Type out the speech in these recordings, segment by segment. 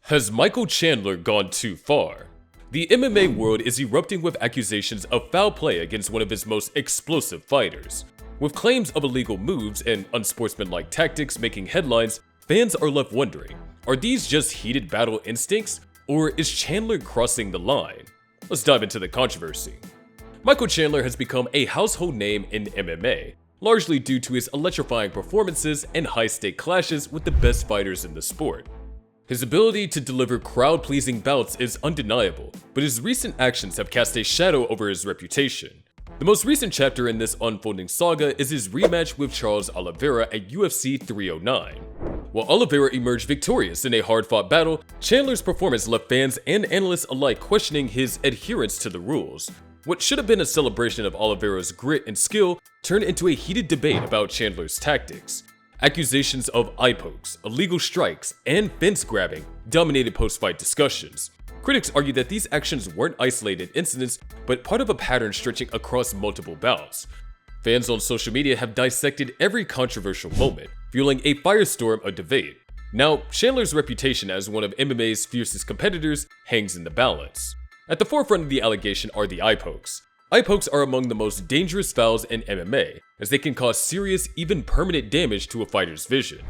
Has Michael Chandler gone too far? The MMA world is erupting with accusations of foul play against one of its most explosive fighters. With claims of illegal moves and unsportsmanlike tactics making headlines, fans are left wondering, are these just heated battle instincts, or is Chandler crossing the line? Let's dive into the controversy. Michael Chandler has become a household name in MMA, largely due to his electrifying performances and high-stake clashes with the best fighters in the sport. His ability to deliver crowd-pleasing bouts is undeniable, but his recent actions have cast a shadow over his reputation. The most recent chapter in this unfolding saga is his rematch with Charles Oliveira at UFC 309. While Oliveira emerged victorious in a hard-fought battle, Chandler's performance left fans and analysts alike questioning his adherence to the rules. What should have been a celebration of Oliveira's grit and skill turned into a heated debate about Chandler's tactics. Accusations of eye pokes, illegal strikes, and fence grabbing dominated post-fight discussions. Critics argue that these actions weren't isolated incidents, but part of a pattern stretching across multiple bouts. Fans on social media have dissected every controversial moment, fueling a firestorm of debate. Now, Chandler's reputation as one of MMA's fiercest competitors hangs in the balance. At the forefront of the allegation are the eye pokes. Eye pokes are among the most dangerous fouls in MMA, as they can cause serious, even permanent damage to a fighter's vision.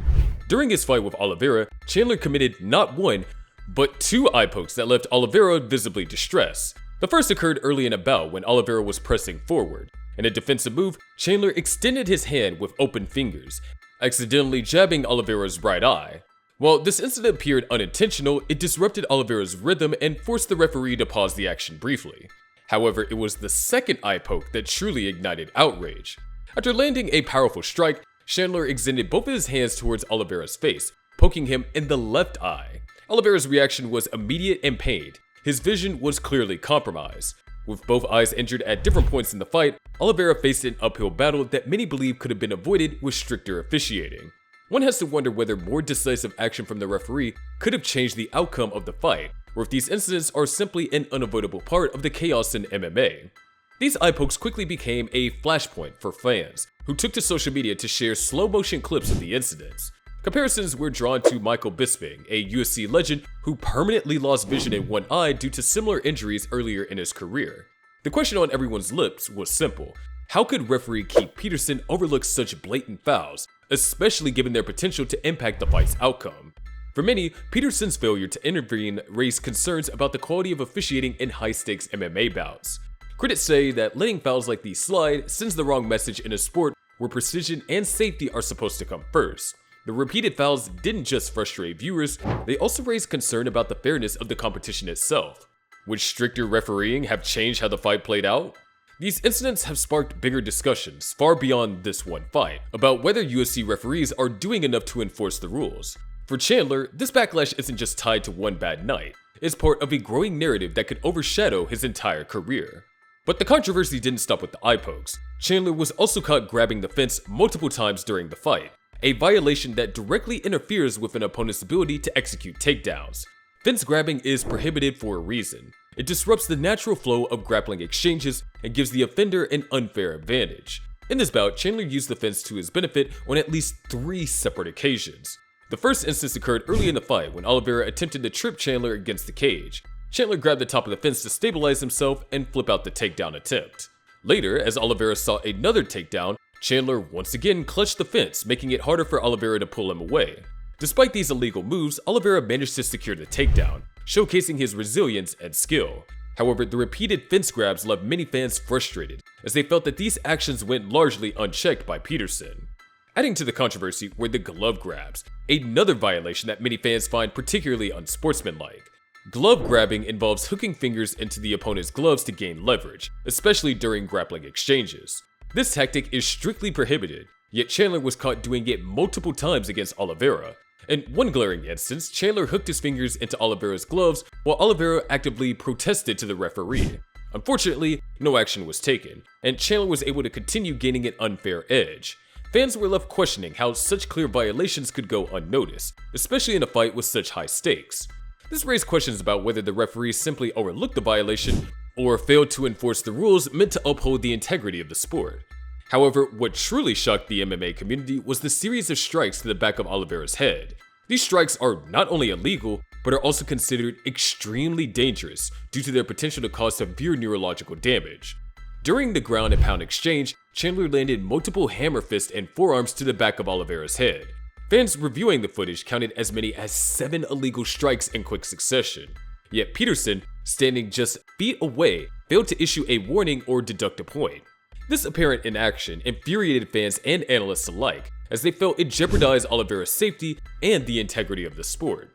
During his fight with Oliveira, Chandler committed not one, but two eye pokes that left Oliveira visibly distressed. The first occurred early in a bout when Oliveira was pressing forward. In a defensive move, Chandler extended his hand with open fingers, accidentally jabbing Oliveira's right eye. While this incident appeared unintentional, it disrupted Oliveira's rhythm and forced the referee to pause the action briefly. However, it was the second eye poke that truly ignited outrage. After landing a powerful strike, Chandler extended both of his hands towards Oliveira's face, poking him in the left eye. Oliveira's reaction was immediate and pained. His vision was clearly compromised. With both eyes injured at different points in the fight, Oliveira faced an uphill battle that many believe could have been avoided with stricter officiating. One has to wonder whether more decisive action from the referee could have changed the outcome of the fight, or if these incidents are simply an unavoidable part of the chaos in MMA. These eye pokes quickly became a flashpoint for fans, who took to social media to share slow-motion clips of the incidents. Comparisons were drawn to Michael Bisping, a UFC legend who permanently lost vision in one eye due to similar injuries earlier in his career. The question on everyone's lips was simple: how could referee Keith Peterson overlook such blatant fouls, especially given their potential to impact the fight's outcome? For many, Peterson's failure to intervene raised concerns about the quality of officiating in high-stakes MMA bouts. Critics say that letting fouls like these slide sends the wrong message in a sport where precision and safety are supposed to come first. The repeated fouls didn't just frustrate viewers, they also raised concern about the fairness of the competition itself. Would stricter refereeing have changed how the fight played out? These incidents have sparked bigger discussions, far beyond this one fight, about whether UFC referees are doing enough to enforce the rules. For Chandler, this backlash isn't just tied to one bad night, it's part of a growing narrative that could overshadow his entire career. But the controversy didn't stop with the eye pokes. Chandler was also caught grabbing the fence multiple times during the fight, a violation that directly interferes with an opponent's ability to execute takedowns. Fence grabbing is prohibited for a reason. It disrupts the natural flow of grappling exchanges and gives the offender an unfair advantage. In this bout, Chandler used the fence to his benefit on at least 3 separate occasions. The first instance occurred early in the fight when Oliveira attempted to trip Chandler against the cage. Chandler grabbed the top of the fence to stabilize himself and flip out the takedown attempt. Later, as Oliveira saw another takedown, Chandler once again clutched the fence, making it harder for Oliveira to pull him away. Despite these illegal moves, Oliveira managed to secure the takedown, showcasing his resilience and skill. However, the repeated fence grabs left many fans frustrated, as they felt that these actions went largely unchecked by Peterson. Adding to the controversy were the glove grabs, another violation that many fans find particularly unsportsmanlike. Glove grabbing involves hooking fingers into the opponent's gloves to gain leverage, especially during grappling exchanges. This tactic is strictly prohibited, yet Chandler was caught doing it multiple times against Oliveira. In one glaring instance, Chandler hooked his fingers into Oliveira's gloves while Oliveira actively protested to the referee. Unfortunately, no action was taken, and Chandler was able to continue gaining an unfair edge. Fans were left questioning how such clear violations could go unnoticed, especially in a fight with such high stakes. This raised questions about whether the referee simply overlooked the violation or failed to enforce the rules meant to uphold the integrity of the sport. However, what truly shocked the MMA community was the series of strikes to the back of Oliveira's head. These strikes are not only illegal, but are also considered extremely dangerous due to their potential to cause severe neurological damage. During the ground and pound exchange, Chandler landed multiple hammer fists and forearms to the back of Oliveira's head. Fans reviewing the footage counted as many as 7 illegal strikes in quick succession. Yet Peterson, standing just feet away, failed to issue a warning or deduct a point. This apparent inaction infuriated fans and analysts alike, as they felt it jeopardized Oliveira's safety and the integrity of the sport.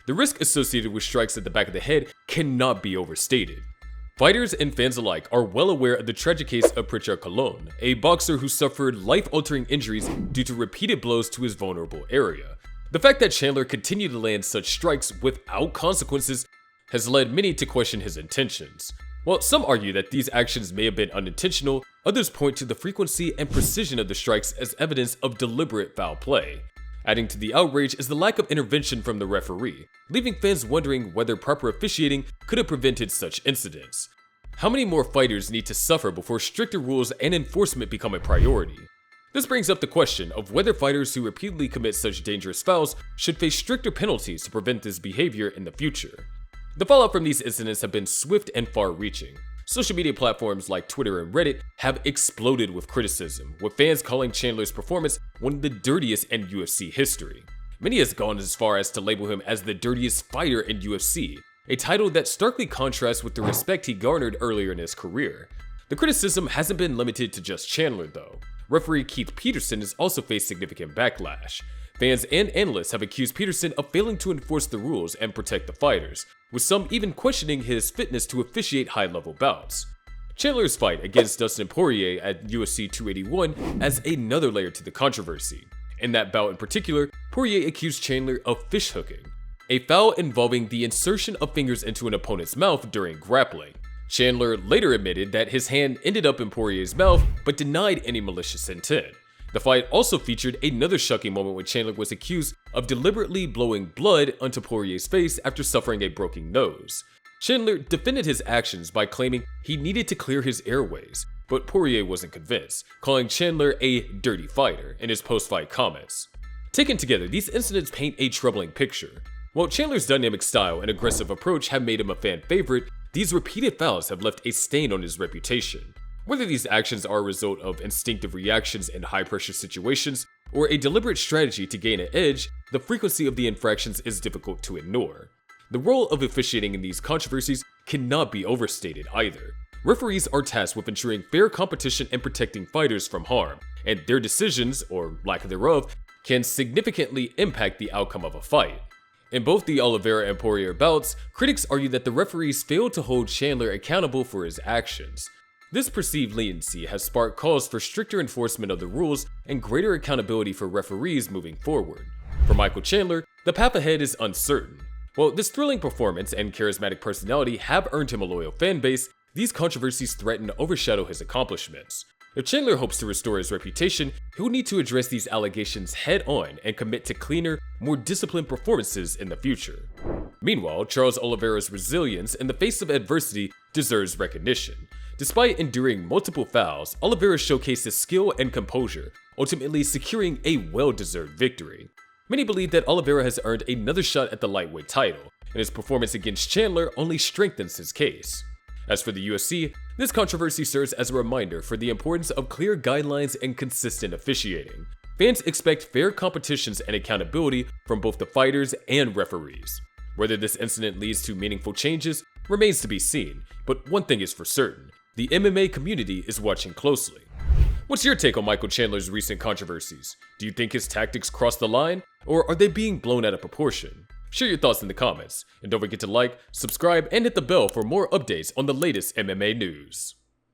The risk associated with strikes at the back of the head cannot be overstated. Fighters and fans alike are well aware of the tragic case of Pritchard Colon, a boxer who suffered life-altering injuries due to repeated blows to his vulnerable area. The fact that Chandler continued to land such strikes without consequences has led many to question his intentions. While some argue that these actions may have been unintentional, others point to the frequency and precision of the strikes as evidence of deliberate foul play. Adding to the outrage is the lack of intervention from the referee, leaving fans wondering whether proper officiating could have prevented such incidents. How many more fighters need to suffer before stricter rules and enforcement become a priority? This brings up the question of whether fighters who repeatedly commit such dangerous fouls should face stricter penalties to prevent this behavior in the future. The fallout from these incidents have been swift and far-reaching. Social media platforms like Twitter and Reddit have exploded with criticism, with fans calling Chandler's performance one of the dirtiest in UFC history. Many has gone as far as to label him as the dirtiest fighter in UFC, a title that starkly contrasts with the respect he garnered earlier in his career. The criticism hasn't been limited to just Chandler though. Referee Keith Peterson has also faced significant backlash. Fans and analysts have accused Peterson of failing to enforce the rules and protect the fighters, with some even questioning his fitness to officiate high-level bouts. Chandler's fight against Dustin Poirier at UFC 281 adds another layer to the controversy. In that bout in particular, Poirier accused Chandler of fishhooking, a foul involving the insertion of fingers into an opponent's mouth during grappling. Chandler later admitted that his hand ended up in Poirier's mouth, but denied any malicious intent. The fight also featured another shocking moment when Chandler was accused of deliberately blowing blood onto Poirier's face after suffering a broken nose. Chandler defended his actions by claiming he needed to clear his airways, but Poirier wasn't convinced, calling Chandler a dirty fighter in his post-fight comments. Taken together, these incidents paint a troubling picture. While Chandler's dynamic style and aggressive approach have made him a fan favorite, these repeated fouls have left a stain on his reputation. Whether these actions are a result of instinctive reactions in high-pressure situations or a deliberate strategy to gain an edge, the frequency of the infractions is difficult to ignore. The role of officiating in these controversies cannot be overstated either. Referees are tasked with ensuring fair competition and protecting fighters from harm, and their decisions, or lack thereof, can significantly impact the outcome of a fight. In both the Oliveira and Poirier bouts, critics argue that the referees failed to hold Chandler accountable for his actions. This perceived leniency has sparked calls for stricter enforcement of the rules and greater accountability for referees moving forward. For Michael Chandler, the path ahead is uncertain. While this thrilling performance and charismatic personality have earned him a loyal fan base, these controversies threaten to overshadow his accomplishments. If Chandler hopes to restore his reputation, he'll need to address these allegations head-on and commit to cleaner, more disciplined performances in the future. Meanwhile, Charles Oliveira's resilience in the face of adversity deserves recognition. Despite enduring multiple fouls, Oliveira showcased his skill and composure, ultimately securing a well-deserved victory. Many believe that Oliveira has earned another shot at the lightweight title, and his performance against Chandler only strengthens his case. As for the UFC, this controversy serves as a reminder for the importance of clear guidelines and consistent officiating. Fans expect fair competitions and accountability from both the fighters and referees. Whether this incident leads to meaningful changes remains to be seen, but one thing is for certain: the MMA community is watching closely. What's your take on Michael Chandler's recent controversies? Do you think his tactics crossed the line, or are they being blown out of proportion? Share your thoughts in the comments, and don't forget to like, subscribe, and hit the bell for more updates on the latest MMA news.